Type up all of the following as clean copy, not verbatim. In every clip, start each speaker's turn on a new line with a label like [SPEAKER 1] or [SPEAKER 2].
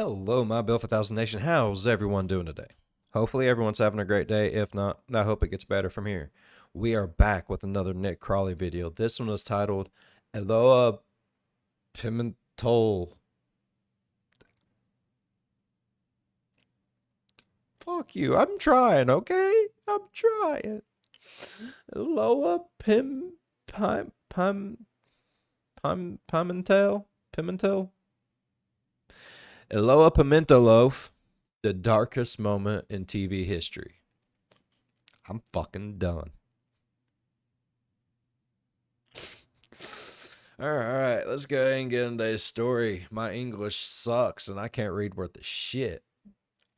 [SPEAKER 1] Hello, my Bill for 1000 Nation. How's everyone doing today? Hopefully everyone's having a great day. If not, I hope it gets better from here. We are back with another Nick Crowley video. This one is titled Eloá Pimentel. Fuck you. I'm trying, okay? I'm trying. Eloá Pimentel? Eloá Pimentel, the darkest moment in TV history. I'm fucking done. Alright, let's go ahead and get into today's story. My English sucks and I can't read worth a shit.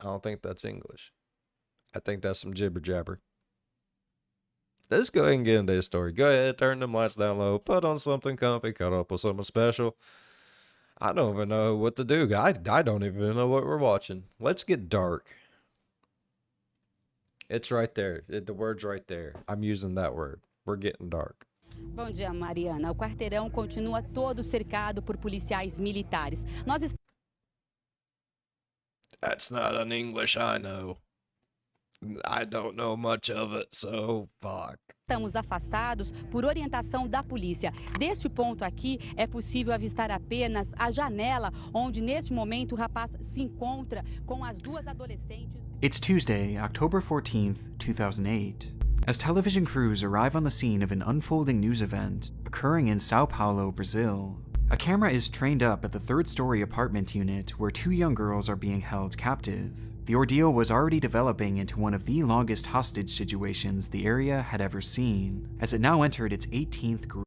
[SPEAKER 1] I don't think that's English. I think that's some jibber jabber. Let's go ahead and get into today's story. Go ahead, turn them lights down low, put on something comfy, cut up with something special. I don't even know what to do. I don't even know what we're watching. Let's get dark. It's right there. The word's right there. I'm using that word. We're getting dark.
[SPEAKER 2] Bom dia, Mariana. O quarteirão continua todo cercado por policiais militares.
[SPEAKER 1] That's not an English I know. I don't know much of it, so fuck.
[SPEAKER 2] Estamos afastados por orientação da polícia. Deste ponto aqui, é possível avistar apenas a janela onde, neste momento, o rapaz se encontra com as duas adolescentes.
[SPEAKER 3] It's Tuesday, October 14th, 2008. As television crews arrive on the scene of an unfolding news event occurring in São Paulo, Brazil, a camera is trained up at the third-story apartment unit where two young girls are being held captive. The ordeal was already developing into one of the longest hostage situations the area had ever seen, as it now entered its 18th group.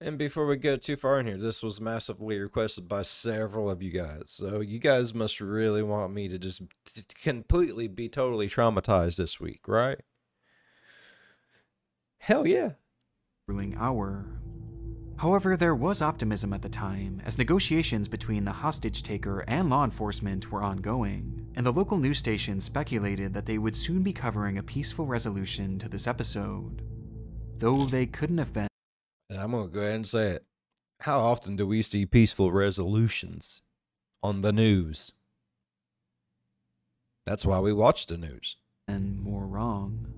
[SPEAKER 1] And before we get too far in here, this was massively requested by several of you guys. So you guys must really want me to just completely be totally traumatized this week, right? Hell yeah.
[SPEAKER 3] Ruling hour. However, there was optimism at the time, as negotiations between the hostage taker and law enforcement were ongoing, and the local news station speculated that they would soon be covering a peaceful resolution to this episode. Though they couldn't have been.
[SPEAKER 1] And I'm going to go ahead and say it. How often do we see peaceful resolutions on the news? That's why we watch the news.
[SPEAKER 3] And more wrong.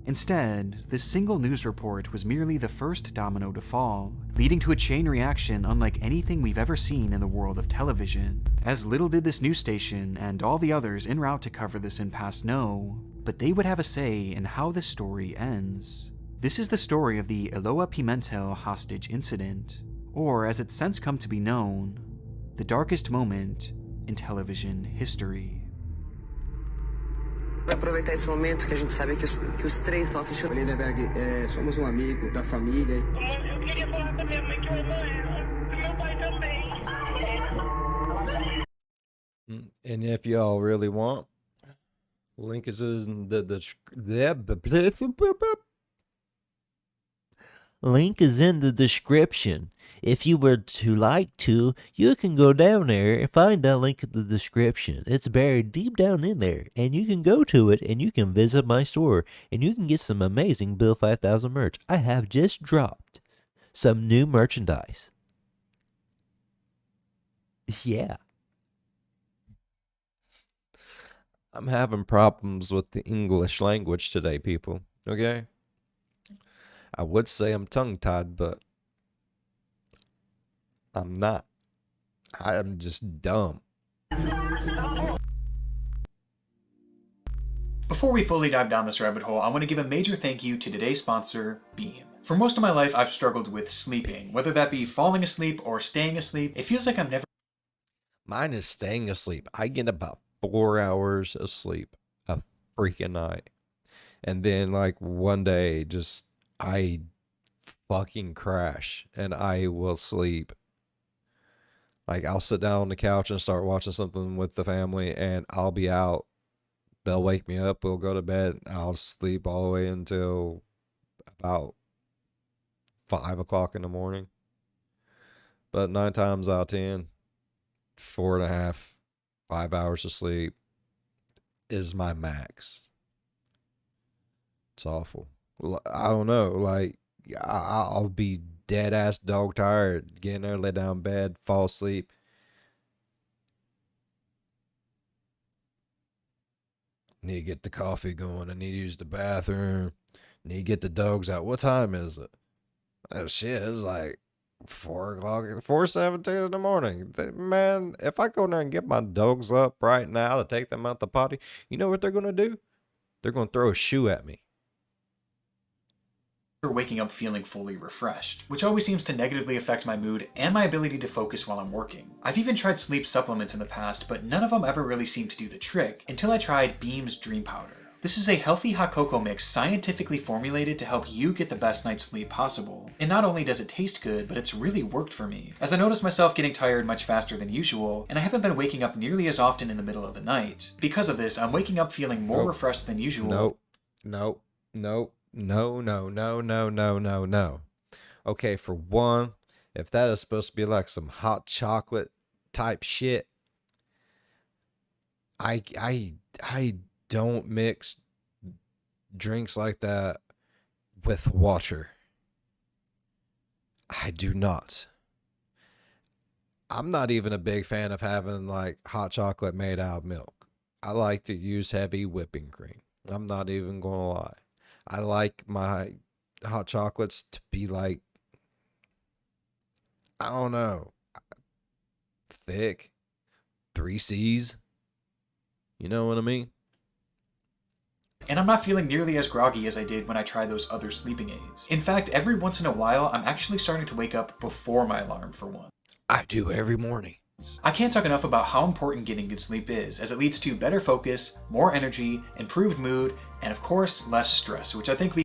[SPEAKER 3] Instead, this single news report was merely the first domino to fall, leading to a chain reaction unlike anything we've ever seen in the world of television. As little did this news station and all the others en route to cover this impasse know, but they would have a say in how this story ends. This is the story of the Eloá Pimentel hostage incident, or as it's since come to be known, the darkest moment in television history.
[SPEAKER 4] Para aproveitar esse momento que a gente sabe que os três estão assistindo. Lindeberg, somos amigo da família.
[SPEAKER 5] Eu queria falar pra minha mãe que eu amo ela, e meu pai também.
[SPEAKER 1] And if y'all really want, link is in the
[SPEAKER 6] link is in the description. If you were to like to, you can go down there and find that link in the description. It's buried deep down in there, and you can go to it and you can visit my store and you can get some amazing Bill 5000 merch. I have just dropped some new merchandise. Yeah.
[SPEAKER 1] I'm having problems with the English language today, people. Okay? I would say I'm tongue-tied, but I'm not. I'm just dumb.
[SPEAKER 3] Before we fully dive down this rabbit hole, I want to give a major thank you to today's sponsor, Beam. For most of my life, I've struggled with sleeping, whether that be falling asleep or staying asleep. It feels like I'm never...
[SPEAKER 1] Mine is staying asleep. I get about 4 hours of sleep a freaking night. And then like one day, just I fucking crash and I will sleep. Like I'll sit down on the couch and start watching something with the family and I'll be out. They'll wake me up. We'll go to bed. I'll sleep all the way until about 5 o'clock in the morning. But 9 times out of 10, 4.5, 5 hours of sleep is my max. It's awful. I don't know. Like I'll be dead ass dog tired, getting there, lay down in bed, fall asleep. Need to get the coffee going. I need to use the bathroom. Need to get the dogs out. What time is it? Oh shit, it's like 4 o'clock, 4:17 in the morning. Man, if I go there and get my dogs up right now to take them out the potty, you know what they're gonna do? They're gonna throw a shoe at me.
[SPEAKER 3] For waking up feeling fully refreshed, which always seems to negatively affect my mood and my ability to focus while I'm working. I've even tried sleep supplements in the past, but none of them ever really seemed to do the trick until I tried Beam's Dream Powder. This is a healthy hot cocoa mix scientifically formulated to help you get the best night's sleep possible. And not only does it taste good, but it's really worked for me, as I noticed myself getting tired much faster than usual, and I haven't been waking up nearly as often in the middle of the night. Because of this, I'm waking up feeling more refreshed than usual.
[SPEAKER 1] No. Okay, for one, if that is supposed to be like some hot chocolate type shit, I don't mix drinks like that with water. I do not. I'm not even a big fan of having like hot chocolate made out of milk. I like to use heavy whipping cream. I'm not even gonna lie. I like my hot chocolates to be like, I don't know, thick, 3 C's. You know what I mean?
[SPEAKER 3] And I'm not feeling nearly as groggy as I did when I tried those other sleeping aids. In fact, every once in a while, I'm actually starting to wake up before my alarm for one.
[SPEAKER 1] I do every morning.
[SPEAKER 3] I can't talk enough about how important getting good sleep is, as it leads to better focus, more energy, improved mood, and of course, less stress, which I think we...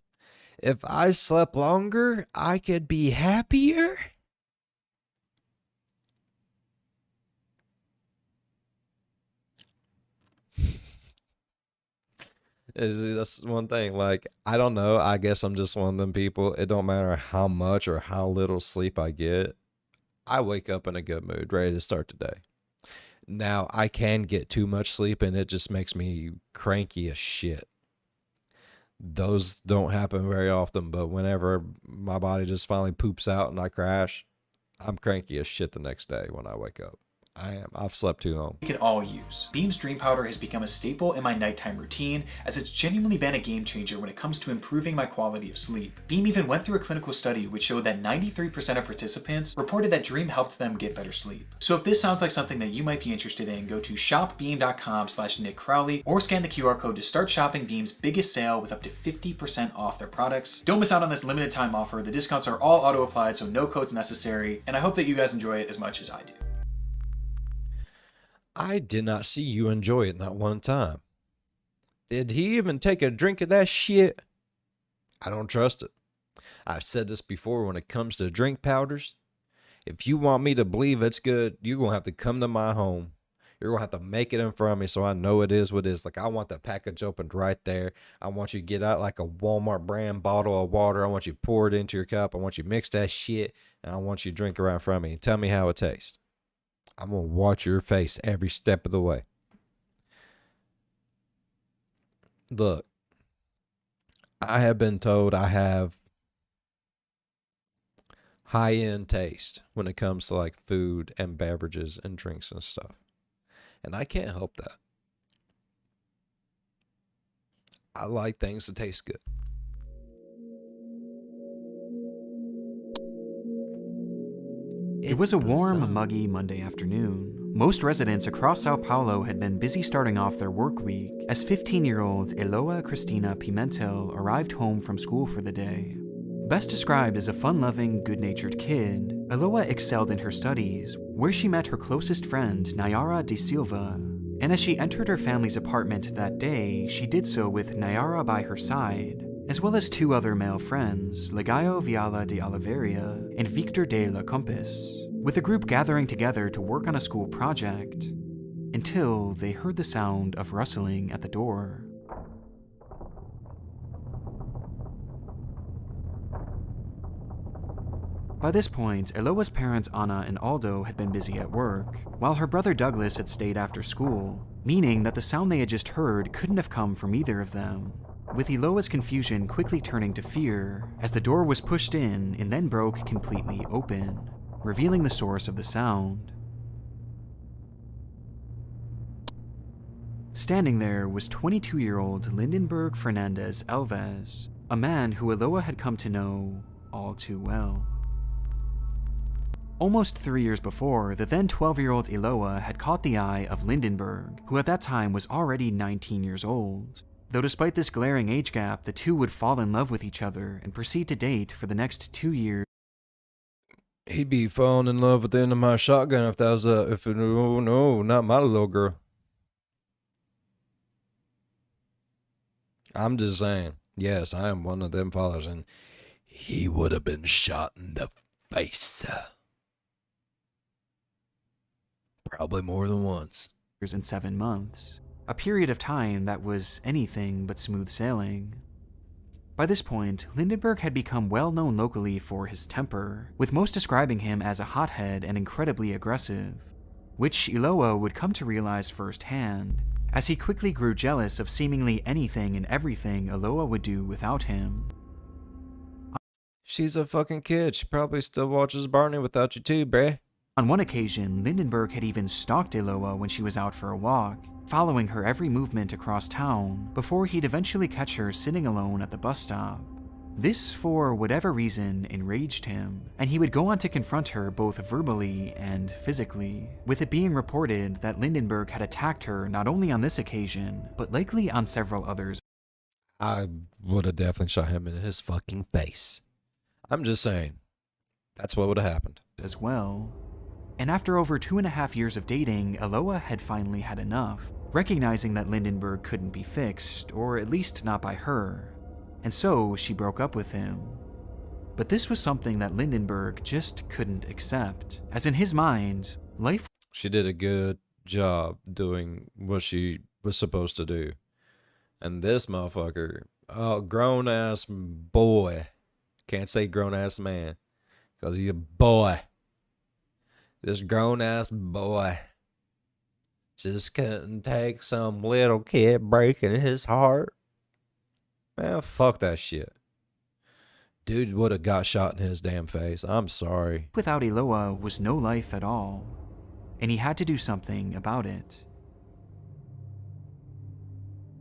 [SPEAKER 1] If I slept longer, I could be happier? That's one thing. Like, I don't know. I guess I'm just one of them people. It don't matter how much or how little sleep I get. I wake up in a good mood, ready to start the day. Now, I can get too much sleep and it just makes me cranky as shit. Those don't happen very often, but whenever my body just finally poops out and I crash, I'm cranky as shit the next day when I wake up. I've slept too long.
[SPEAKER 3] We can all use. Beam's Dream Powder has become a staple in my nighttime routine, as it's genuinely been a game changer when it comes to improving my quality of sleep. Beam even went through a clinical study which showed that 93% of participants reported that Dream helped them get better sleep. So if this sounds like something that you might be interested in, go to shopbeam.com/NickCrowley or scan the QR code to start shopping Beam's biggest sale with up to 50% off their products. Don't miss out on this limited time offer. The discounts are all auto applied, so no codes necessary, and I hope that you guys enjoy it as much as I do.
[SPEAKER 1] I did not see you enjoy it not one time. Did he even take a drink of that shit? I don't trust it. I've said this before when it comes to drink powders. If you want me to believe it's good, you're going to have to come to my home. You're going to have to make it in front of me so I know it is what it is. Like, I want the package opened right there. I want you to get out like a Walmart brand bottle of water. I want you to pour it into your cup. I want you to mix that shit. And I want you to drink it right in front of me and tell me how it tastes. I'm going to watch your face every step of the way. Look, I have been told I have high-end taste when it comes to like food and beverages and drinks and stuff. And I can't help that. I like things that taste good.
[SPEAKER 3] It was a warm, muggy Monday afternoon. Most residents across Sao Paulo had been busy starting off their work week as 15-year-old Eloá Pimentel arrived home from school for the day. Best described as a fun-loving, good-natured kid, Eloá excelled in her studies, where she met her closest friend, Nayara de Silva. And as she entered her family's apartment that day, she did so with Nayara by her side, as well as 2 other male friends, Legaio Viala de Oliveira and Victor de la Compass, with a group gathering together to work on a school project, until they heard the sound of rustling at the door. By this point, Eloá's parents Ana and Aldo had been busy at work, while her brother Douglas had stayed after school, meaning that the sound they had just heard couldn't have come from either of them, with Eloá's confusion quickly turning to fear as the door was pushed in and then broke completely open, revealing the source of the sound. Standing there was 22-year-old Lindenberg Fernandez Alves, a man who Eloá had come to know all too well. Almost 3 years before, the then 12-year-old Eloá had caught the eye of Lindenberg, who at that time was already 19 years old. Though despite this glaring age gap, the two would fall in love with each other and proceed to date for the next 2 years.
[SPEAKER 1] He'd be falling in love with the end of my shotgun if that was no, not my little girl. I'm just saying, yes, I am one of them fathers, and he would have been shot in the face. Probably more than once.
[SPEAKER 3] And 7 months, a period of time that was anything but smooth sailing. By this point, Lindenberg had become well known locally for his temper, with most describing him as a hothead and incredibly aggressive, which Eloá would come to realize firsthand, as he quickly grew jealous of seemingly anything and everything Eloá would do without him.
[SPEAKER 1] She's a fucking kid. She probably still watches Barney without you too, bruh.
[SPEAKER 3] On one occasion, Lindenberg had even stalked Eloá when she was out for a walk, following her every movement across town, before he'd eventually catch her sitting alone at the bus stop. This, for whatever reason, enraged him, and he would go on to confront her both verbally and physically, with it being reported that Lindenberg had attacked her not only on this occasion, but likely on several others.
[SPEAKER 1] I would have definitely shot him in his fucking face. I'm just saying, that's what would have happened.
[SPEAKER 3] As well. And after over 2.5 years of dating, Eloá had finally had enough, recognizing that Lindenberg couldn't be fixed, or at least not by her, and so she broke up with him. But this was something that Lindenberg just couldn't accept, as in his mind, life...
[SPEAKER 1] She did a good job doing what she was supposed to do. And this motherfucker, oh, grown-ass boy, can't say grown-ass man, because he's a boy. This grown-ass boy just couldn't take some little kid breaking his heart. Man, fuck that shit. Dude would have got shot in his damn face. I'm sorry.
[SPEAKER 3] Without Eloá was no life at all, and he had to do something about it.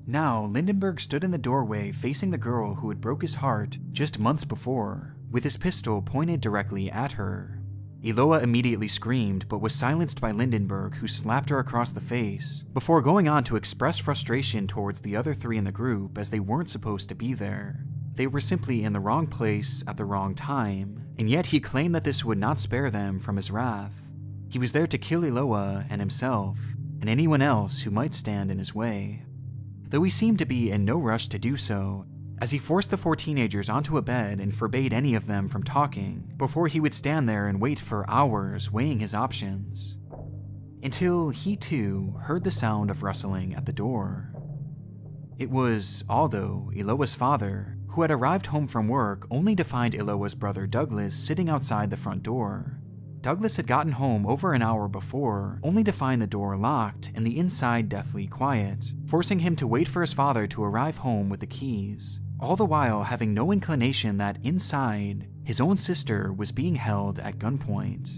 [SPEAKER 3] Now, Lindenberg stood in the doorway facing the girl who had broke his heart just months before, with his pistol pointed directly at her. Eloá immediately screamed, but was silenced by Lindenberg, who slapped her across the face, before going on to express frustration towards the other 3 in the group as they weren't supposed to be there. They were simply in the wrong place at the wrong time, and yet he claimed that this would not spare them from his wrath. He was there to kill Eloá and himself, and anyone else who might stand in his way. Though he seemed to be in no rush to do so, as he forced the 4 teenagers onto a bed and forbade any of them from talking, before he would stand there and wait for hours weighing his options. Until he too heard the sound of rustling at the door. It was Aldo, Eloá's father, who had arrived home from work only to find Eloá's brother Douglas sitting outside the front door. Douglas had gotten home over an hour before, only to find the door locked and the inside deathly quiet, forcing him to wait for his father to arrive home with the keys, all the while having no inclination that inside, his own sister was being held at gunpoint.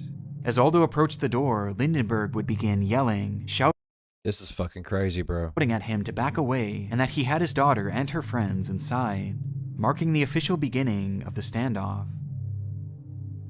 [SPEAKER 3] As Aldo approached the door, Lindenberg would begin yelling, shouting,
[SPEAKER 1] This is fucking crazy, bro.
[SPEAKER 3] At him to back away and that he had his daughter and her friends inside, marking the official beginning of the standoff.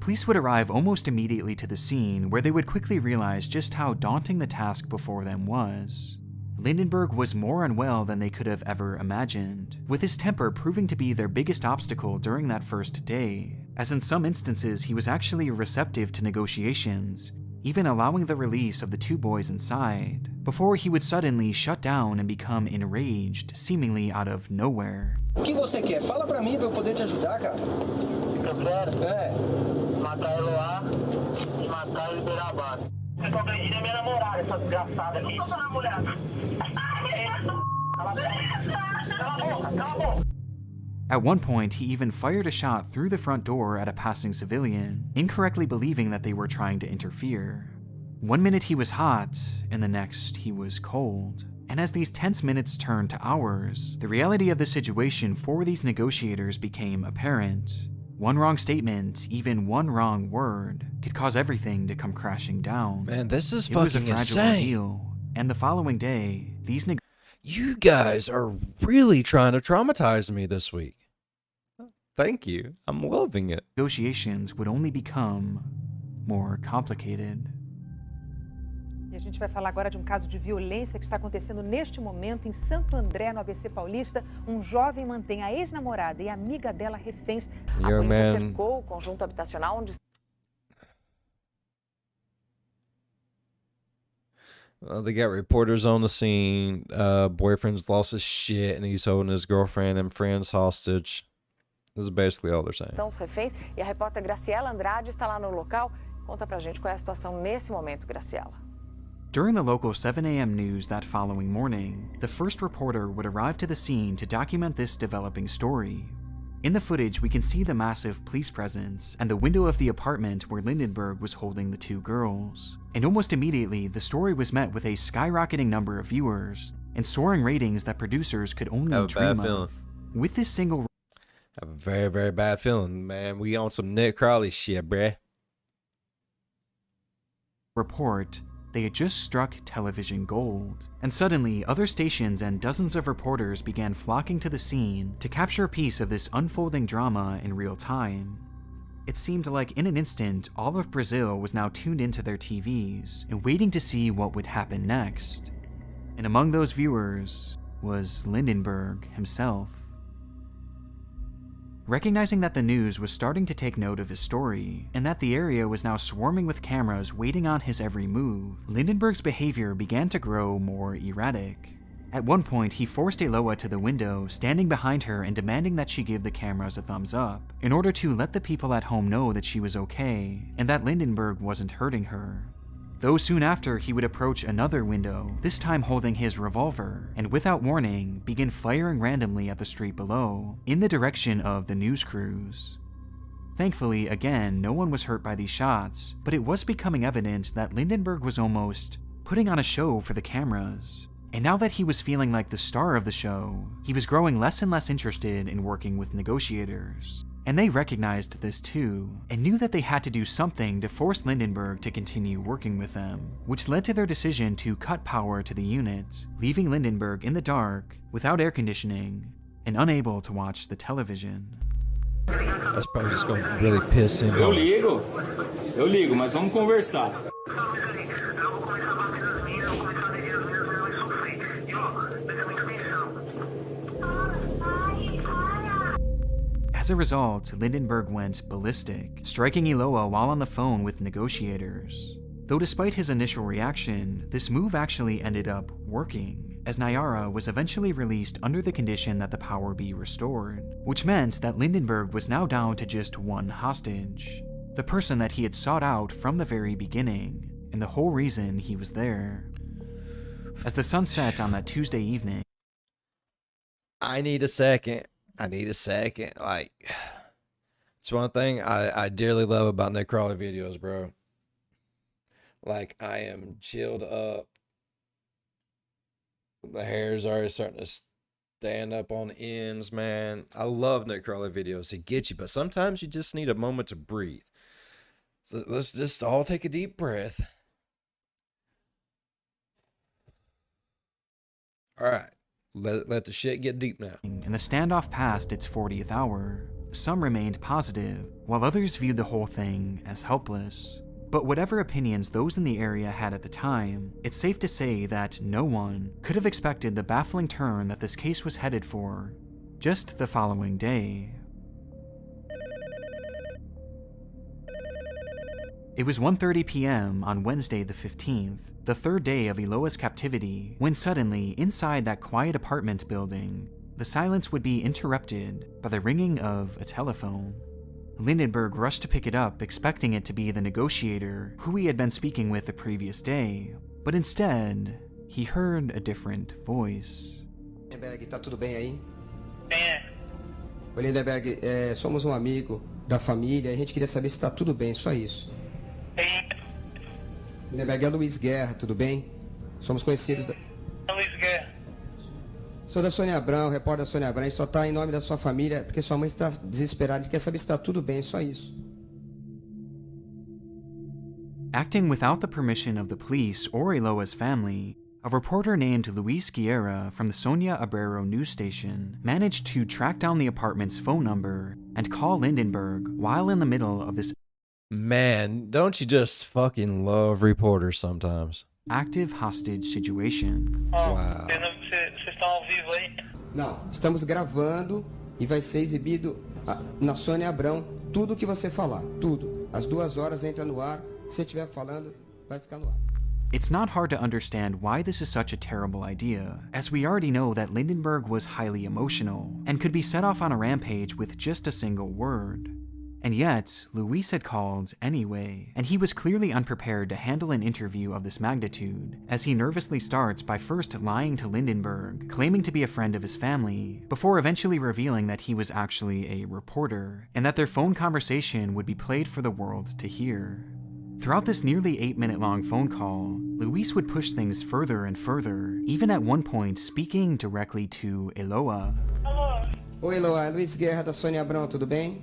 [SPEAKER 3] Police would arrive almost immediately to the scene, where they would quickly realize just how daunting the task before them was. Lindenberg was more unwell than they could have ever imagined, with his temper proving to be their biggest obstacle during that first day, as in some instances he was actually receptive to negotiations, even allowing the release of the 2 boys inside, before he would suddenly shut down and become enraged, seemingly out of nowhere.
[SPEAKER 4] O que você quer? Fala pra mim pra eu poder te ajudar, cara.
[SPEAKER 5] Eu quero matar Eloá e matar e liberar a base. Você só acredita em minha namorada, essa desgraçada aqui. Eu sou sua mulher. Cala a boca, cala a boca.
[SPEAKER 3] At one point, he even fired a shot through the front door at a passing civilian, incorrectly believing that they were trying to interfere. One minute he was hot, and the next he was cold. And as these tense minutes turned to hours, the reality of the situation for these negotiators became apparent. One wrong statement, even one wrong word, could cause everything to come crashing down.
[SPEAKER 1] Man, this is
[SPEAKER 3] It was a
[SPEAKER 1] fucking
[SPEAKER 3] fragile
[SPEAKER 1] insane.
[SPEAKER 3] ordeal, and the following day, these
[SPEAKER 1] You guys are really trying to traumatize me this week. Thank you. I'm loving it.
[SPEAKER 3] Negotiations would only become more complicated.
[SPEAKER 7] E a gente vai falar agora de caso de violência que está acontecendo neste momento em Santo André, no ABC Paulista. Jovem mantém a ex-namorada e amiga dela reféns.
[SPEAKER 8] A polícia cercou o conjunto habitacional onde...
[SPEAKER 1] They got reporters on the scene. Boyfriend's lost his shit and he's holding his girlfriend and friends hostage. This is basically all they're saying.
[SPEAKER 8] Estão os reféns e a repórter Graciela Andrade está lá no local. Conta pra gente qual é a situação nesse momento, Graciela.
[SPEAKER 3] During the local 7 a.m. news that following morning, the first reporter would arrive to the scene to document this developing story. In the footage, we can see the massive police presence and the window of the apartment where Lindenberg was holding the two girls. And almost immediately, the story was met with a skyrocketing number of viewers and soaring ratings that producers could only dream of. With this single...
[SPEAKER 1] I have a very, very bad feeling, man. We on some Nick Crowley shit, bruh.
[SPEAKER 3] Report, they had just struck television gold, and suddenly other stations and dozens of reporters began flocking to the scene to capture a piece of this unfolding drama in real time. It seemed like in an instant, all of Brazil was now tuned into their TVs and waiting to see what would happen next. And among those viewers was Lindenberg himself. Recognizing that the news was starting to take note of his story, and that the area was now swarming with cameras waiting on his every move, Lindenberg's behavior began to grow more erratic. At one point, he forced Eloá to the window, standing behind her and demanding that she give the cameras a thumbs up, in order to let the people at home know that she was okay, and that Lindenberg wasn't hurting her. Though soon after, he would approach another window, this time holding his revolver, and without warning, begin firing randomly at the street below, in the direction of the news crews. Thankfully, again, no one was hurt by these shots, but it was becoming evident that Lindenberg was almost putting on a show for the cameras. And now that he was feeling like the star of the show, he was growing less and less interested in working with negotiators. And they recognized this too, and knew that they had to do something to force Lindenberg to continue working with them, which led to their decision to cut power to the unit, leaving Lindenberg in the dark, without air conditioning, and unable to watch the television.
[SPEAKER 1] That's probably just going to really piss him off.
[SPEAKER 9] Eu ligo, mas vamos conversar.
[SPEAKER 3] As a result, Lindenberg went ballistic, striking Eloá while on the phone with negotiators. Though despite his initial reaction, this move actually ended up working, as Nayara was eventually released under the condition that the power be restored, which meant that Lindenberg was now down to just one hostage, the person that he had sought out from the very beginning, and the whole reason he was there. As the sun set on that Tuesday evening,
[SPEAKER 1] I need a second. Like, it's one thing I dearly love about Nick Crowley videos, bro. Like, I am chilled up. The hair's already starting to stand up on ends, man. I love Nick Crowley videos. He gets you, but sometimes you just need a moment to breathe. So let's just all take a deep breath. All right. Let the shit get deep now.
[SPEAKER 3] And the standoff passed its 40th hour. Some remained positive, while others viewed the whole thing as helpless. But whatever opinions those in the area had at the time, it's safe to say that no one could have expected the baffling turn that this case was headed for just the following day. It was 1:30 p.m. on Wednesday the 15th, the third day of Eloá's captivity, when suddenly, inside that quiet apartment building, the silence would be interrupted by the ringing of a telephone. Lindenberg rushed to pick it up, expecting it to be the negotiator who he had been speaking with the previous day, but instead, he heard a different voice.
[SPEAKER 4] Lindenberg, tá tudo bem aí?
[SPEAKER 5] É.
[SPEAKER 4] Ô Lindenberg, somos amigo da família, a gente queria saber se tá tudo bem, só isso. Lindenberg, é Luiz Guerra, tudo bem? Somos conhecidos da...
[SPEAKER 5] Luiz Guerra.
[SPEAKER 4] Sou da Sônia Abrão, repórter da Sônia Abrão, a gente só tá em nome da sua família, porque sua mãe está desesperada, a gente quer saber se tá tudo bem, só isso.
[SPEAKER 3] Acting without the permission of the police or Eloá's family, A reporter named Luis Guerra from the Sonia Abreu news station managed to track down the apartment's phone number and call Lindenberg while in the middle of this
[SPEAKER 1] Man, don't you just fucking love reporters sometimes?
[SPEAKER 3] active hostage situation.
[SPEAKER 1] Wow.
[SPEAKER 5] Vocês estão ao vivo aí?
[SPEAKER 4] Não, estamos gravando e vai ser exibido na Sônia Abrão tudo o que você falar, tudo. Às 2 horas entra no ar, o que você estiver falando vai ficar no ar.
[SPEAKER 3] It's not hard to understand why this is such a terrible idea, as we already know that Lindenberg was highly emotional and could be set off on a rampage with just a single word. And yet, Luis had called anyway, and he was clearly unprepared to handle an interview of this magnitude, as he nervously starts by first lying to Lindenberg, claiming to be a friend of his family, before eventually revealing that he was actually a reporter, and that their phone conversation would be played for the world to hear. Throughout this nearly 8-minute-long phone call, Luis would push things further and further, even at one point speaking directly to Eloá.
[SPEAKER 5] Alô,
[SPEAKER 4] Oi, Eloá, Luiz Guerra da Sônia Abrão, tudo bem?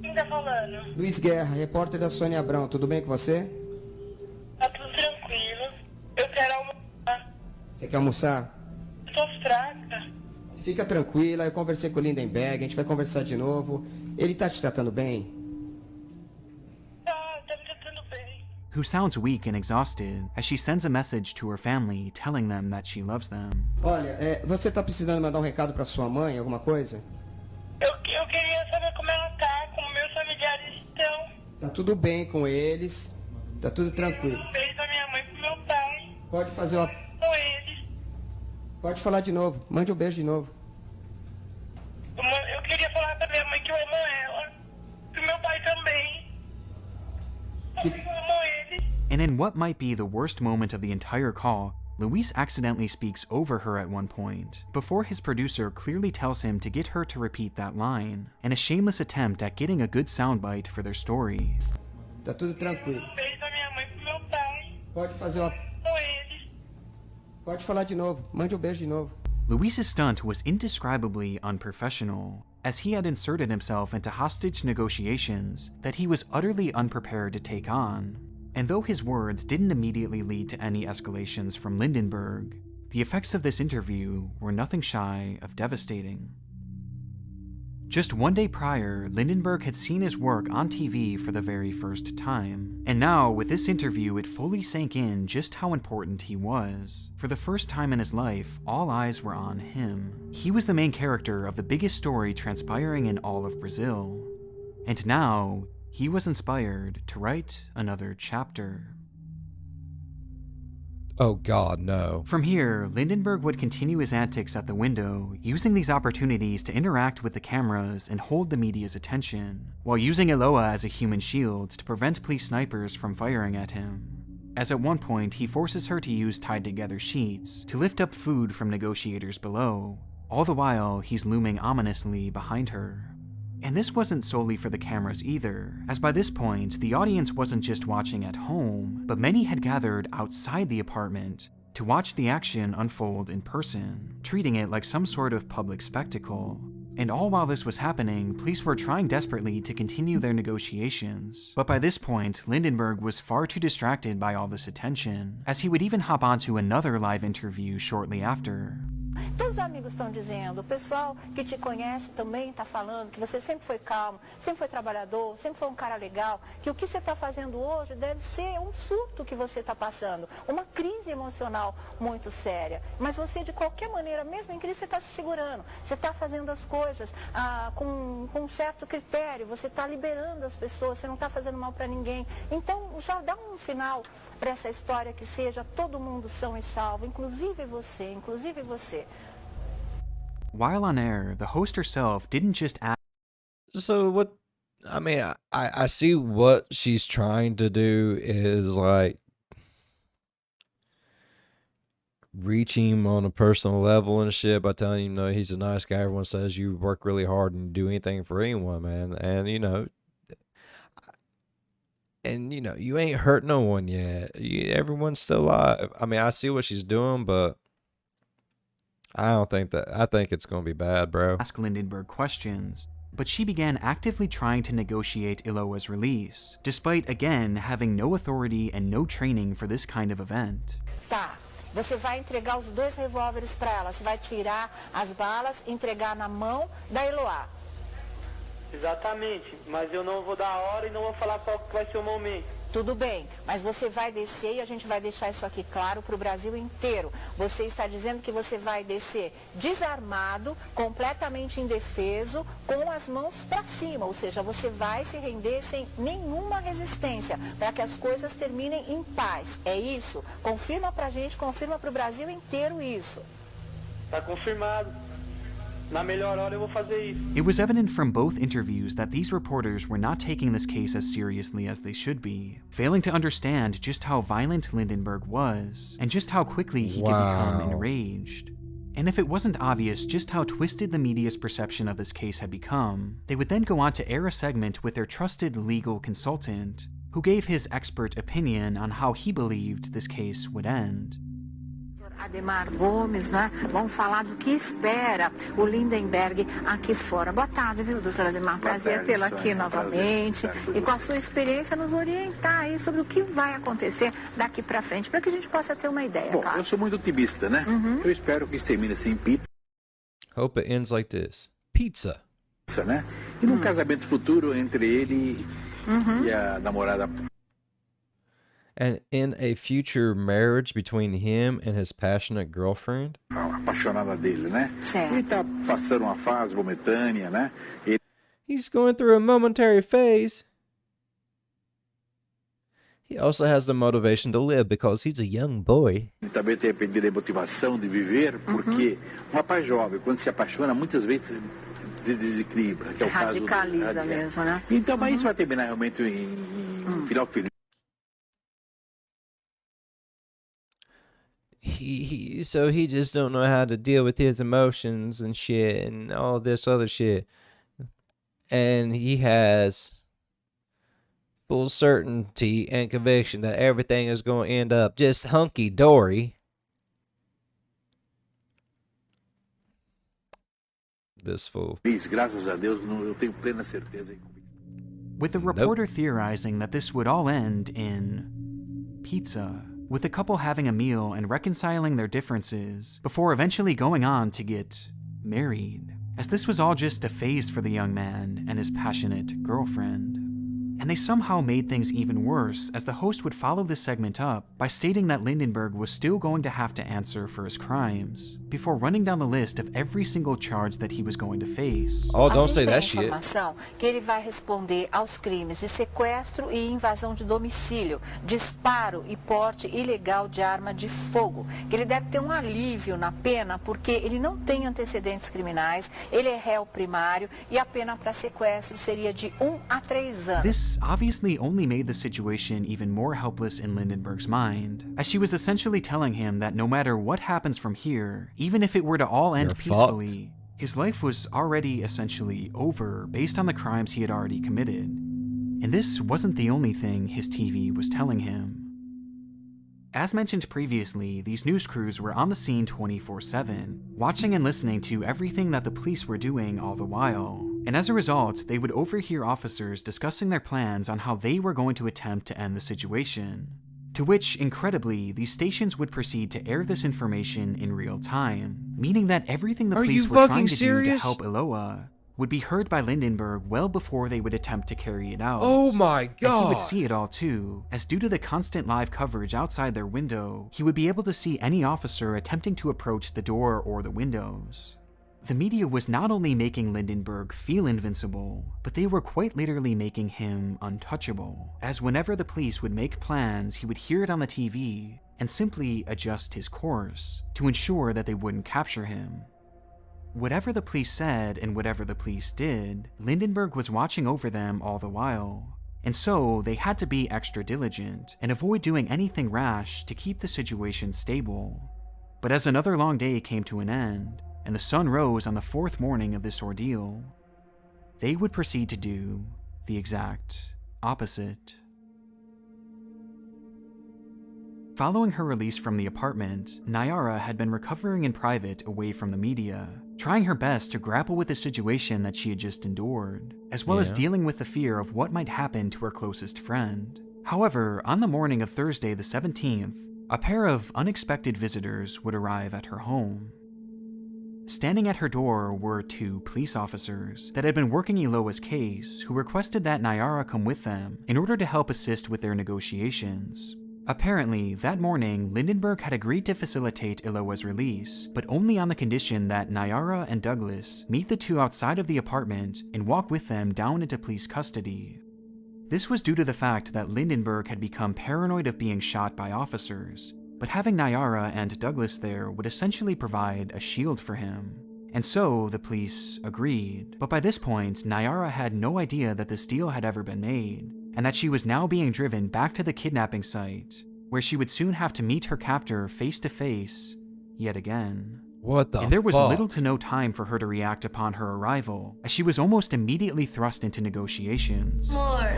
[SPEAKER 5] quem tá falando?
[SPEAKER 4] Luiz Guerra, repórter da Sônia Abrão, tudo bem com você?
[SPEAKER 5] Tá tudo tranquilo. Eu quero almoçar.
[SPEAKER 4] Você quer almoçar?
[SPEAKER 5] Eu tô fraca.
[SPEAKER 4] Fica tranquila, eu conversei com o Lindenberg, a gente vai conversar de novo. Ele tá te tratando bem?
[SPEAKER 5] Tá me tratando bem.
[SPEAKER 3] Who sounds weak and exhausted as she sends a message to her family telling them that she loves them.
[SPEAKER 4] Olha, você tá precisando mandar um recado pra sua mãe, alguma coisa?
[SPEAKER 5] Eu queria saber como ela tá, como meus familiares estão.
[SPEAKER 4] Tá tudo bem com eles, tá tudo tranquilo.
[SPEAKER 5] Um beijo da minha mãe pro meu pai.
[SPEAKER 4] Pode fazer uma...
[SPEAKER 5] Com eles.
[SPEAKER 4] Pode falar de novo, mande um beijo de novo.
[SPEAKER 5] Eu queria falar pra minha mãe que eu amo ela. Pro meu pai também. Eu amo eles.
[SPEAKER 3] And in what might be the worst moment of the entire call, Luis accidentally speaks over her at one point, before his producer clearly tells him to get her to repeat that line, in a shameless attempt at getting a good soundbite for their story.
[SPEAKER 4] Tá tudo tranquilo.
[SPEAKER 5] Um beijo da minha mãe pro meu pai.
[SPEAKER 4] Pode fazer uma...
[SPEAKER 5] Com eles.
[SPEAKER 4] Pode falar de novo, mande um beijo de novo.
[SPEAKER 3] Luis's stunt was indescribably unprofessional, as he had inserted himself into hostage negotiations that he was utterly unprepared to take on. And though his words didn't immediately lead to any escalations from Lindenberg, the effects of this interview were nothing shy of devastating. Just one day prior, Lindenberg had seen his work on TV for the very first time. And now, with this interview, it fully sank in just how important he was. For the first time in his life, all eyes were on him. He was the main character of the biggest story transpiring in all of Brazil. And now, he was inspired to write another chapter.
[SPEAKER 1] Oh God, no.
[SPEAKER 3] From here, Lindenberg would continue his antics at the window, using these opportunities to interact with the cameras and hold the media's attention, while using Eloá as a human shield to prevent police snipers from firing at him. As at one point, he forces her to use tied-together sheets to lift up food from negotiators below, all the while he's looming ominously behind her. And this wasn't solely for the cameras either, as by this point, the audience wasn't just watching at home, but many had gathered outside the apartment to watch the action unfold in person, treating it like some sort of public spectacle. And all while this was happening, police were trying desperately to continue their negotiations. But by this point, Lindenberg was far too distracted by all this attention, as he would even hop onto another live interview shortly after.
[SPEAKER 10] Todos os amigos estão dizendo, o pessoal que te conhece também está falando que você sempre foi calmo, sempre foi trabalhador, sempre foi um cara legal, que o que você está fazendo hoje deve ser um surto que você está passando, uma crise emocional muito séria. Mas você, de qualquer maneira, mesmo em crise, você está se segurando, você está fazendo as coisas com um certo critério, você está liberando as pessoas, você não está fazendo mal para ninguém. Então, já dá um final para essa história que seja todo mundo são e salvo, inclusive você, inclusive você.
[SPEAKER 3] While on air, the host herself didn't just ask.
[SPEAKER 1] So what? I mean, I see what she's trying to do is like reach him on a personal level and shit by telling him, no, he's a nice guy. Everyone says you work really hard and do anything for anyone, man. And you know, you ain't hurt no one yet. Everyone's still alive. I mean, I see what she's doing, but I don't think that. I think it's going to be bad, bro.
[SPEAKER 3] Ask Lindenberg questions, but she began actively trying to negotiate Eloá's release, despite again having no authority and no training for this kind of event.
[SPEAKER 10] Tá, Você vai entregar os 2 revólveres para ela. Você vai tirar as balas, entregar na mão da Eloá.
[SPEAKER 5] Exatamente, mas eu não vou dar a hora e não vou falar qual que vai ser o momento.
[SPEAKER 10] Tudo bem, mas você vai descer e a gente vai deixar isso aqui claro para o Brasil inteiro. Você está dizendo que você vai descer desarmado, completamente indefeso, com as mãos para cima. Ou seja, você vai se render sem nenhuma resistência, para que as coisas terminem em paz. É isso? Confirma para a gente, confirma para o Brasil inteiro isso.
[SPEAKER 5] Tá confirmado. Na melhor hora eu vou fazer isso.
[SPEAKER 3] It was evident from both interviews that these reporters were not taking this case as seriously as they should be, failing to understand just how violent Lindenberg was, and just how quickly he could become enraged. And if it wasn't obvious just how twisted the media's perception of this case had become, they would then go on to air a segment with their trusted legal consultant, who gave his expert opinion on how he believed this case would end.
[SPEAKER 10] Ademar Gomes, né? Vamos falar do que espera o Lindenberg aqui fora. Boa tarde, viu, doutora Ademar? Prazer tê-la aqui novamente. E com a sua experiência nos orientar aí sobre o que vai acontecer daqui pra frente, para que a gente possa ter uma ideia.
[SPEAKER 11] Bom, eu sou muito otimista, né? Eu espero que isso termine assim, pizza.
[SPEAKER 1] Hope it ends like this. Pizza.
[SPEAKER 11] Né? E num casamento futuro entre ele e a namorada.
[SPEAKER 1] And in a future marriage between him and his passionate girlfriend.
[SPEAKER 11] Apaixonada dele, né?
[SPEAKER 10] Certo.
[SPEAKER 11] Ele tá passando uma fase momentânea, né?
[SPEAKER 1] He's going through a momentary phase. He also has the motivation to live because he's a young boy.
[SPEAKER 11] Ele também tem perdido a motivação de viver, porque um rapaz jovem, quando se apaixona, muitas vezes se desequilibra, que é o
[SPEAKER 10] radicaliza
[SPEAKER 11] caso
[SPEAKER 10] mesmo, né?
[SPEAKER 11] Então, mas isso vai terminar realmente em final feliz.
[SPEAKER 1] So he just don't know how to deal with his emotions and shit and all this other shit. And he has full certainty and conviction that everything is going to end up just hunky-dory. This fool.
[SPEAKER 11] Graças a Deus, eu tenho plena certeza.
[SPEAKER 3] With the reporter theorizing that this would all end in pizza, with the couple having a meal and reconciling their differences before eventually going on to get married, as this was all just a phase for the young man and his passionate girlfriend. And they somehow made things even worse, as the host would follow this segment up by stating that Lindenberg was still going to have to answer for his crimes, before running down the list of every single charge that he was going to face.
[SPEAKER 1] Oh, don't say that shit.
[SPEAKER 10] Informação que ele vai responder aos crimes de sequestro e invasão de domicílio, disparo e porte ilegal de arma de fogo. Que ele deve ter um alívio na pena porque ele não tem antecedentes criminais, ele é réu primário e a pena para sequestro seria de 1 a 3 anos.
[SPEAKER 3] This obviously only made the situation even more helpless in Lindenberg's mind, as she was essentially telling him that no matter what happens from here, even if it were to all end peacefully, his life was already essentially over based on the crimes he had already committed. And this wasn't the only thing his TV was telling him. As mentioned previously, these news crews were on the scene 24/7, watching and listening to everything that the police were doing all the while. And as a result, they would overhear officers discussing their plans on how they were going to attempt to end the situation. To which, incredibly, these stations would proceed to air this information in real time, meaning that everything the police were trying to do to help Eloá would be heard by Lindenberg well before they would attempt to carry it out.
[SPEAKER 1] Oh my God!
[SPEAKER 3] And he would see it all too, as due to the constant live coverage outside their window, he would be able to see any officer attempting to approach the door or the windows. The media was not only making Lindenberg feel invincible, but they were quite literally making him untouchable, as whenever the police would make plans, he would hear it on the TV and simply adjust his course to ensure that they wouldn't capture him. Whatever the police said and whatever the police did, Lindenberg was watching over them all the while, and so they had to be extra diligent and avoid doing anything rash to keep the situation stable. But as another long day came to an end, and the sun rose on the 4th morning of this ordeal, they would proceed to do the exact opposite. Following her release from the apartment, Nayara had been recovering in private away from the media, trying her best to grapple with the situation that she had just endured, as well as dealing with the fear of what might happen to her closest friend. However, on the morning of Thursday the 17th, a pair of unexpected visitors would arrive at her home. Standing at her door were 2 police officers that had been working Eloá's case who requested that Nayara come with them in order to help assist with their negotiations. Apparently, that morning, Lindenberg had agreed to facilitate Eloá's release, but only on the condition that Nayara and Douglas meet the 2 outside of the apartment and walk with them down into police custody. This was due to the fact that Lindenberg had become paranoid of being shot by officers, but having Nayara and Douglas there would essentially provide a shield for him. And so, the police agreed. But by this point, Nayara had no idea that this deal had ever been made, and that she was now being driven back to the kidnapping site, where she would soon have to meet her captor face to face, yet again.
[SPEAKER 1] What the fuck?
[SPEAKER 3] And there was little to no time for her to react upon her arrival, as she was almost immediately thrust into negotiations.
[SPEAKER 12] Amor,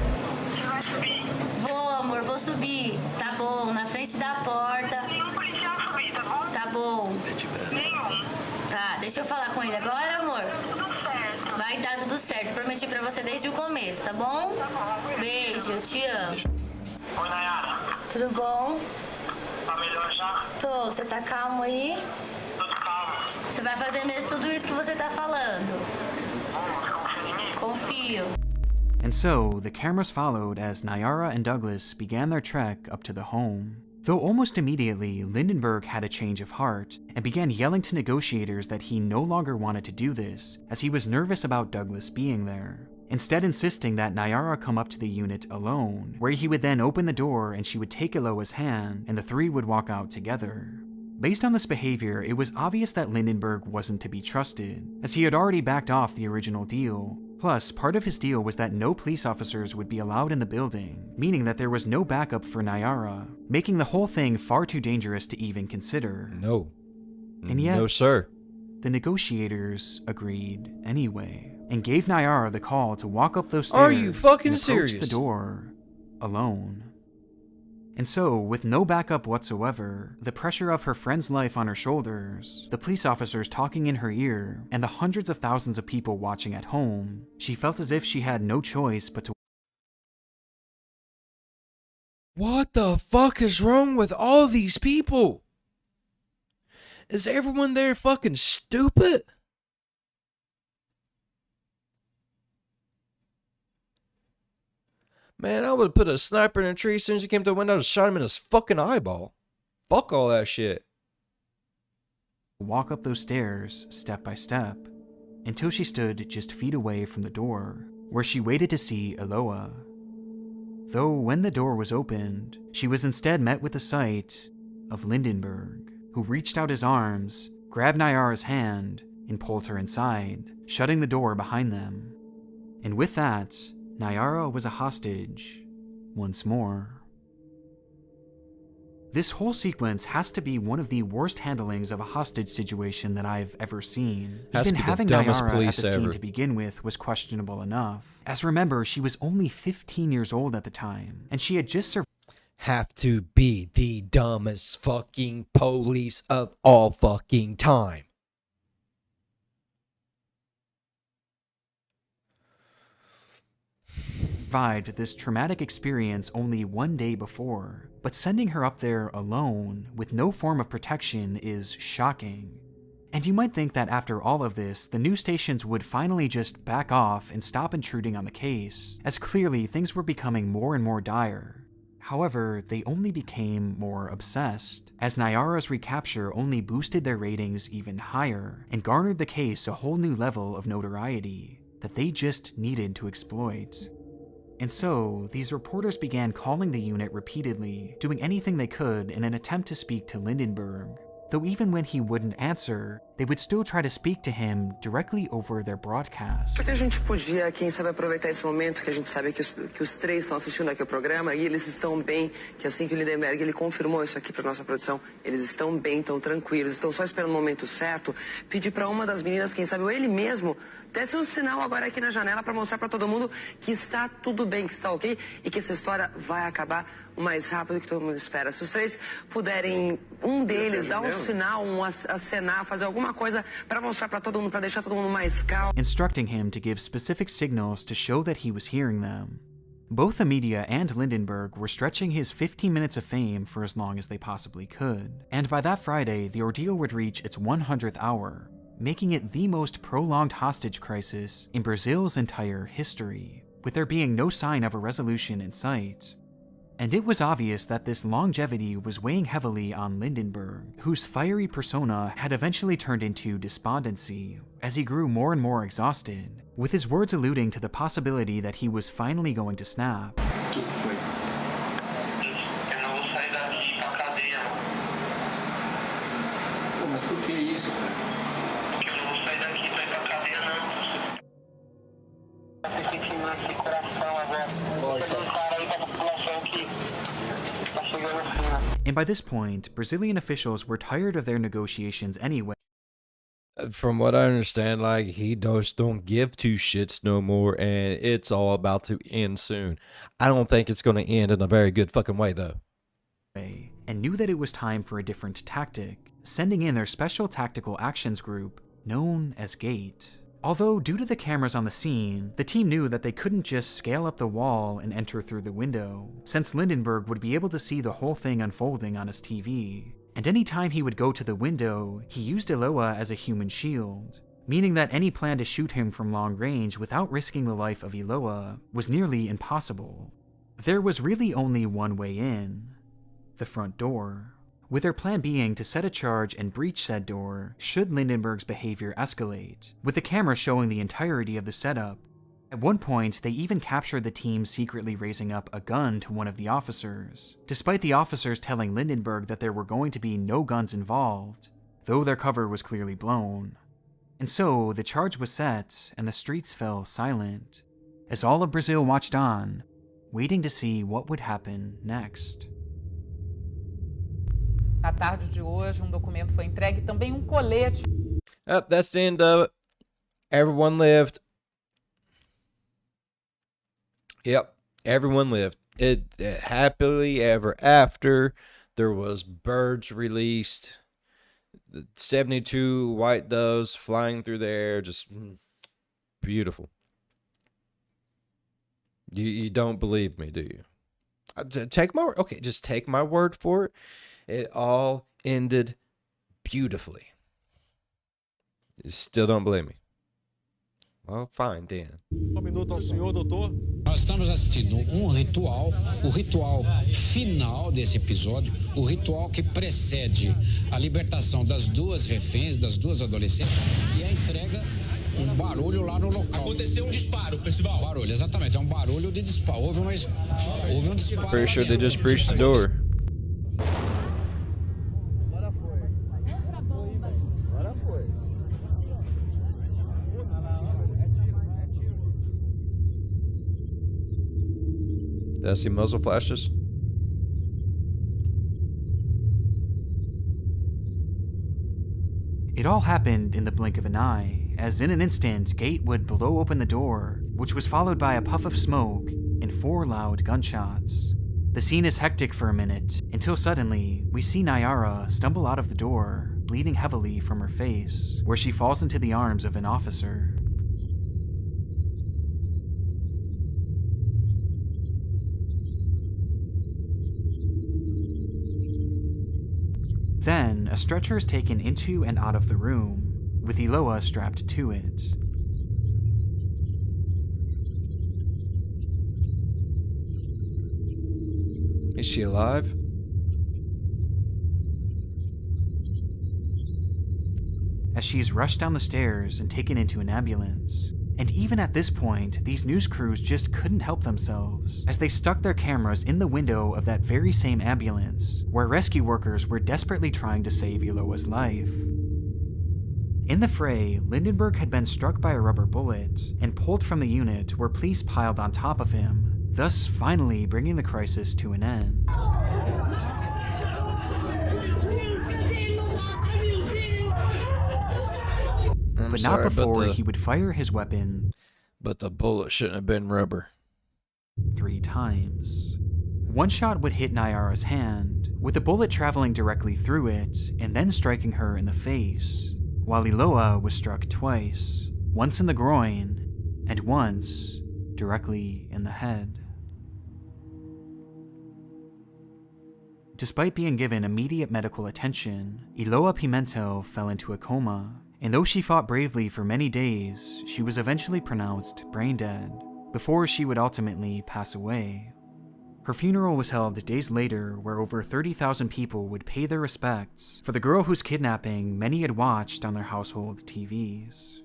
[SPEAKER 12] amor, vou subir. Tá bom, na frente da porta. Nenhum policial subir, tá bom? Tá bom. Nenhum. Tá, deixa eu falar com ele agora, amor. Tudo certo. Vai dar tudo certo, prometi pra você desde o começo, tá bom? Tá bom. Beijo, te amo.
[SPEAKER 5] Oi, Nayara.
[SPEAKER 12] Tudo bom?
[SPEAKER 5] Tá melhor já?
[SPEAKER 12] Tô, você tá calmo aí?
[SPEAKER 5] Tudo calmo.
[SPEAKER 12] Você vai fazer mesmo tudo isso que você tá falando?
[SPEAKER 5] Confia em mim?
[SPEAKER 12] Confio.
[SPEAKER 3] And so, the cameras followed as Nayara and Douglas began their trek up to the home. Though almost immediately, Lindenberg had a change of heart and began yelling to negotiators that he no longer wanted to do this, as he was nervous about Douglas being there, instead insisting that Nayara come up to the unit alone, where he would then open the door and she would take Eloá's hand and the 3 would walk out together. Based on this behavior, it was obvious that Lindenberg wasn't to be trusted, as he had already backed off the original deal. Plus, part of his deal was that no police officers would be allowed in the building, meaning that there was no backup for Nayara, making the whole thing far too dangerous to even consider.
[SPEAKER 1] No.
[SPEAKER 3] And yet,
[SPEAKER 1] no, sir.
[SPEAKER 3] The negotiators agreed anyway, and gave Nayara the call to walk up those stairs
[SPEAKER 1] Are you fucking
[SPEAKER 3] and approach
[SPEAKER 1] serious?
[SPEAKER 3] the door alone. And so, with no backup whatsoever, the pressure of her friend's life on her shoulders, the police officers talking in her ear, and the hundreds of thousands of people watching at home, she felt as if she had no choice but to.
[SPEAKER 1] What the fuck is wrong with all these people? Is everyone there fucking stupid? Man, I would have put a sniper in a tree as soon as he came to the window and shot him in his fucking eyeball. Fuck all that shit.
[SPEAKER 3] Walk up those stairs step by step until she stood just feet away from the door, where she waited to see Eloá. Though when the door was opened, she was instead met with the sight of Lindenberg, who reached out his arms, grabbed Nayara's hand, and pulled her inside, shutting the door behind them. And with that, Nayara was a hostage once more. This whole sequence has to be one of the worst handlings of a hostage situation that I've ever seen. Even having Nayara at the scene to begin with was questionable enough, as remember, she was only 15 years old at the time, and she had just survived.
[SPEAKER 1] Have to be the dumbest fucking police of all fucking time.
[SPEAKER 3] Survived this traumatic experience only one day before, but sending her up there alone, with no form of protection, is shocking. And you might think that after all of this, the news stations would finally just back off and stop intruding on the case, as clearly things were becoming more and more dire. However, they only became more obsessed, as Nayara's recapture only boosted their ratings even higher, and garnered the case a whole new level of notoriety that they just needed to exploit. And so, these reporters began calling the unit repeatedly, doing anything they could in an attempt to speak to Lindenberg, though even when he wouldn't answer, they would still try to speak to him directly over their broadcast.
[SPEAKER 13] Porque a gente podia, quem sabe, aproveitar esse momento que a gente sabe que os 3 estão assistindo aqui o programa e eles estão bem, que assim que o Lindenberg ele confirmou isso aqui para nossa produção, eles estão bem, estão tranquilos, estão só esperando o momento certo, pedir para uma das meninas, quem sabe, ou ele mesmo, desse um sinal agora aqui na janela para mostrar para todo mundo que está tudo bem, que está ok e que essa história vai acabar o mais rápido que todo mundo espera. Se os 3 puderem, um deles dar um sinal, acenar, fazer alguma coisa para mostrar para todo mundo, para deixar todo mundo mais calmo.
[SPEAKER 3] Instructing him to give specific signals to show that he was hearing them. Both Amedia and Lindenberg were stretching his 15 minutes of fame for as long as they possibly could, and by that Friday, the ordeal would reach its 100th hour, making it the most prolonged hostage crisis in Brazil's entire history, with there being no sign of a resolution in sight. And it was obvious that this longevity was weighing heavily on Lindenberg, whose fiery persona had eventually turned into despondency as he grew more and more exhausted, with his words alluding to the possibility that he was finally going to snap. And by this point, Brazilian officials were tired of their negotiations anyway.
[SPEAKER 1] From what I understand, like, he just don't give two shits no more, and it's all about to end soon. I don't think it's going to end in a very good fucking way, though.
[SPEAKER 3] And knew that it was time for a different tactic, sending in their Special Tactical Actions Group, known as GATE. Although, due to the cameras on the scene, the team knew that they couldn't just scale up the wall and enter through the window, since Lindenberg would be able to see the whole thing unfolding on his TV. And any time he would go to the window, he used Eloá as a human shield, meaning that any plan to shoot him from long range without risking the life of Eloá was nearly impossible. There was really only one way in: the front door, with their plan being to set a charge and breach said door should Lindenberg's behavior escalate, with the camera showing the entirety of the setup. At one point, they even captured the team secretly raising up a gun to one of the officers, despite the officers telling Lindenberg that there were going to be no guns involved, though their cover was clearly blown. And so, the charge was set, and the streets fell silent, as all of Brazil watched on, waiting to see what would happen next.
[SPEAKER 7] Na tarde de hoje, documento foi entregue, também colete.
[SPEAKER 1] That's the end of it. Everyone lived. Yep, everyone lived. It happily ever after. There was birds released. 72 white doves flying through the air. Just beautiful. You don't believe me, do you? Take my okay. Just take my word for it. It all ended beautifully. You still don't believe me? Well, fine then.
[SPEAKER 14] Minuto ao senhor, doutor. Nós estamos assistindo ritual, o ritual final desse episódio, o ritual que precede a libertação das duas reféns, das duas adolescentes, e a entrega barulho lá no local. Aconteceu disparo, Percival. Barulho, exatamente, barulho de disparo. Houve um disparo.
[SPEAKER 1] Pretty sure they just breached the door. Did I see muzzle flashes?
[SPEAKER 3] It all happened in the blink of an eye, as in an instant, Gate would blow open the door, which was followed by a puff of smoke and 4 loud gunshots. The scene is hectic for a minute, until suddenly, we see Nayara stumble out of the door, bleeding heavily from her face, where she falls into the arms of an officer. Then, a stretcher is taken into and out of the room, with Eloá strapped to it.
[SPEAKER 1] Is she alive?
[SPEAKER 3] As she is rushed down the stairs and taken into an ambulance. And even at this point, these news crews just couldn't help themselves, as they stuck their cameras in the window of that very same ambulance, where rescue workers were desperately trying to save Eloá's life. In the fray, Lindenberg had been struck by a rubber bullet and pulled from the unit where police piled on top of him, thus finally bringing the crisis to an end. But not before he would fire his weapon.
[SPEAKER 1] But the bullet shouldn't have been rubber.
[SPEAKER 3] 3 times. One shot would hit Nayara's hand, with the bullet traveling directly through it and then striking her in the face, while Eloá was struck twice, once in the groin and once directly in the head. Despite being given immediate medical attention, Eloá Pimentel fell into a coma, and though she fought bravely for many days, she was eventually pronounced brain dead, before she would ultimately pass away. Her funeral was held days later, where over 30,000 people would pay their respects for the girl whose kidnapping many had watched on their household TVs.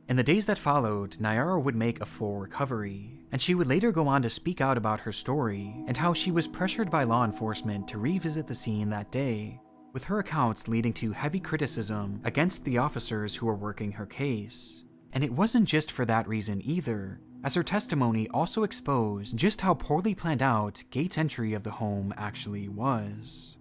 [SPEAKER 3] In the days that followed, Nayara would make a full recovery, and she would later go on to speak out about her story and how she was pressured by law enforcement to revisit the scene that day, with her accounts leading to heavy criticism against the officers who were working her case. And it wasn't just for that reason either, as her testimony also exposed just how poorly planned out Gates' entry of the home actually was.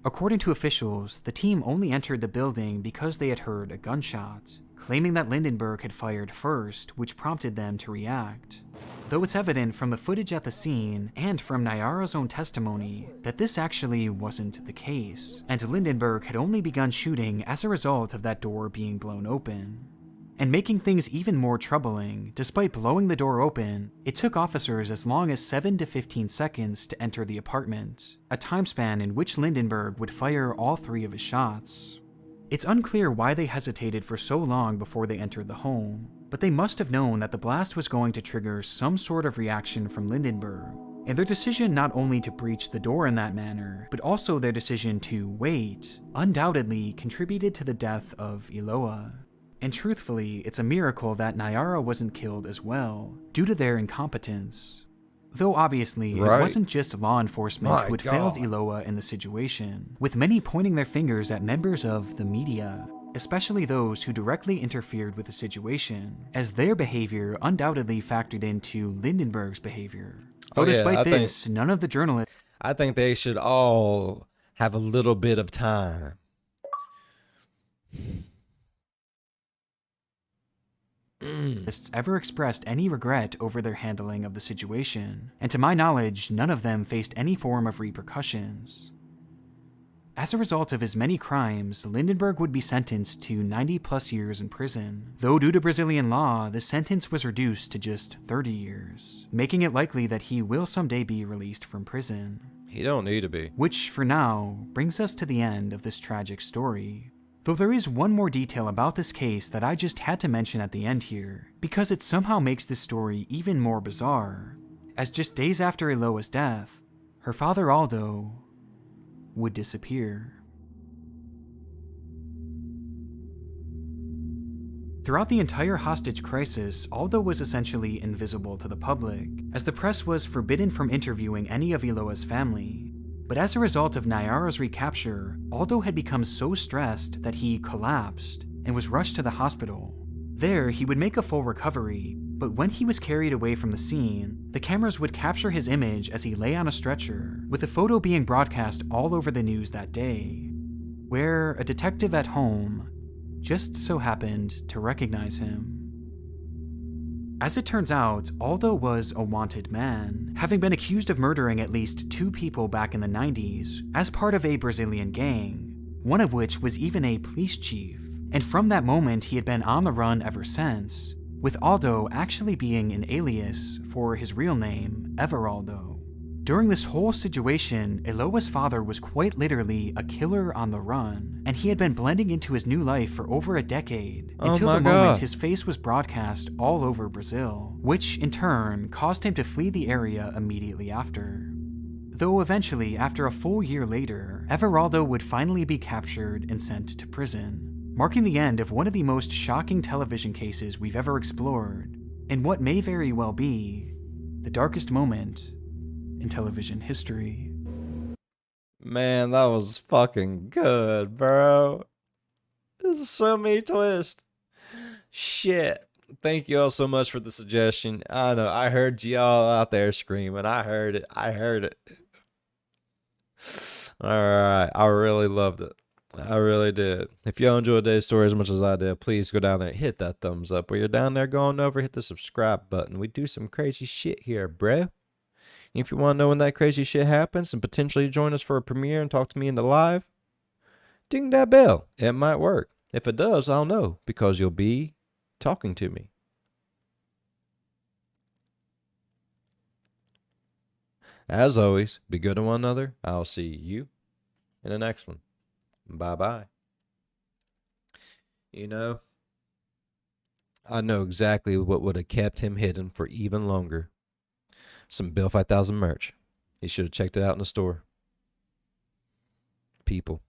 [SPEAKER 3] According to officials, the team only entered the building because they had heard a gunshot, claiming that Lindenberg had fired first, which prompted them to react. Though it's evident from the footage at the scene and from Nayara's own testimony that this actually wasn't the case, and Lindenberg had only begun shooting as a result of that door being blown open. And making things even more troubling, despite blowing the door open, it took officers as long as 7 to 15 seconds to enter the apartment, a time span in which Lindenberg would fire all 3 of his shots. It's unclear why they hesitated for so long before they entered the home, but they must have known that the blast was going to trigger some sort of reaction from Lindenberg, and their decision not only to breach the door in that manner, but also their decision to wait, undoubtedly contributed to the death of Eloá. And truthfully, it's a miracle that Nayara wasn't killed as well, due to their incompetence. Though obviously, It wasn't just law enforcement who had failed Eloá in the situation, with many pointing their fingers at members of the media, especially those who directly interfered with the situation, as their behavior undoubtedly factored into Lindenberg's behavior. Though despite this, none of the journalists...
[SPEAKER 1] I think they should all have a little bit of time.
[SPEAKER 3] ever expressed any regret over their handling of the situation, and to my knowledge, none of them faced any form of repercussions. As a result of his many crimes, Lindenberg would be sentenced to 90+ years in prison, though due to Brazilian law, the sentence was reduced to just 30 years, making it likely that he will someday be released from prison.
[SPEAKER 1] He don't need to be.
[SPEAKER 3] Which, for now, brings us to the end of this tragic story. Though there is one more detail about this case that I just had to mention at the end here, because it somehow makes this story even more bizarre, as just days after Eloá's death, her father Aldo would disappear. Throughout the entire hostage crisis, Aldo was essentially invisible to the public, as the press was forbidden from interviewing any of Eloá's family. But as a result of Nayara's recapture, Aldo had become so stressed that he collapsed and was rushed to the hospital. There, he would make a full recovery, but when he was carried away from the scene, the cameras would capture his image as he lay on a stretcher, with the photo being broadcast all over the news that day, where a detective at home just so happened to recognize him. As it turns out, Aldo was a wanted man, having been accused of murdering at least 2 people back in the 90s as part of a Brazilian gang, one of which was even a police chief, and from that moment he had been on the run ever since, with Aldo actually being an alias for his real name, Everaldo. During this whole situation, Eloá's father was quite literally a killer on the run, and he had been blending into his new life for over a decade, until the moment his face was broadcast all over Brazil, which in turn caused him to flee the area immediately after. Though eventually, after a full year later, Everaldo would finally be captured and sent to prison, marking the end of one of the most shocking television cases we've ever explored, and what may very well be the darkest moment in television history.
[SPEAKER 1] Man, that was fucking good, bro. There's so many twists. Shit. Thank you all so much for the suggestion. I know, I heard y'all out there screaming. I heard it. Alright, I really loved it. I really did. If y'all enjoyed today's story as much as I did, please go down there and hit that thumbs up. While you're down there going over, hit the subscribe button. We do some crazy shit here, bro. If you want to know when that crazy shit happens and potentially join us for a premiere and talk to me in the live, ding that bell. It might work. If it does, I'll know because you'll be talking to me. As always, be good to one another. I'll see you in the next one. Bye-bye. You know, I know exactly what would have kept him hidden for even longer. Some Bill 5000 merch. He should have checked it out in the store. People.